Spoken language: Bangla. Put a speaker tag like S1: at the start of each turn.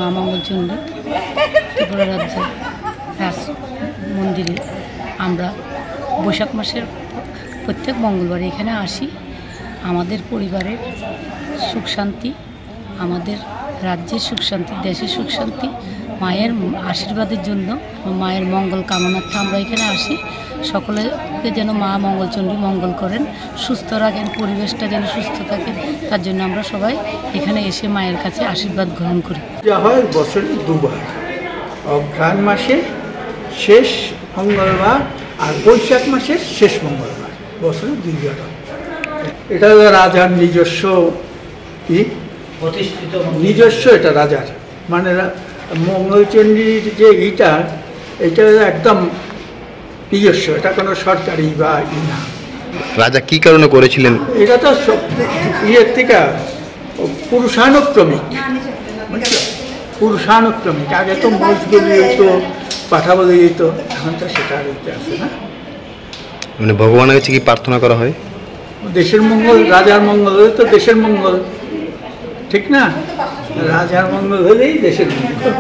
S1: মা মঙ্গলচণ্ডী ত্রিপুরা রাজ্যের রাজ মন্দিরে আমরা বৈশাখ মাসের প্রত্যেক মঙ্গলবার এখানে আসি। আমাদের পরিবারের সুখ শান্তি, আমাদের রাজ্যের সুখ শান্তি, দেশের সুখ শান্তি, মায়ের আশীর্বাদের জন্য, মায়ের মঙ্গল কামনার্থে আমরা এখানে আসি। সকলকে যেন মা মঙ্গলচণ্ডী মঙ্গল করেন, সুস্থ রাখেন, পরিবেশটা যেন সুস্থ থাকে, তার জন্য আমরা সবাই এখানে এসে মায়ের কাছে আশীর্বাদ গ্রহণ করি।
S2: যা হয় বছরে দুবার, অঘ্রাণ মাসে শেষ মঙ্গলবার আর বৈশাখ মাসের শেষ মঙ্গলবার, বছরে দুইবার। এটা রাজার নিজস্ব
S3: প্রতিষ্ঠিত
S2: নিজস্ব, এটা রাজার মানে মঙ্গলচণ্ডীর যে এটা একদম নিজস্ব, এটা কোনো সরকারি বা না।
S4: রাজা কি কারণে করেছিলেন?
S2: এটা তো ইয়ের থেকে পুরুষানুক্রমিক, পুরুষানুক্রমিক। আগে তো মোষ বলি হইতো, পাঠা বলি হইতো, এখন তো সেটা আর হইতে আসে না।
S4: মানে ভগবানের কাছে কি প্রার্থনা করা হয়?
S2: দেশের মঙ্গল, রাজার মঙ্গল হলে তো দেশের মঙ্গল, ঠিক না? রাজার মঙ্গল হলেই দেশের মঙ্গল।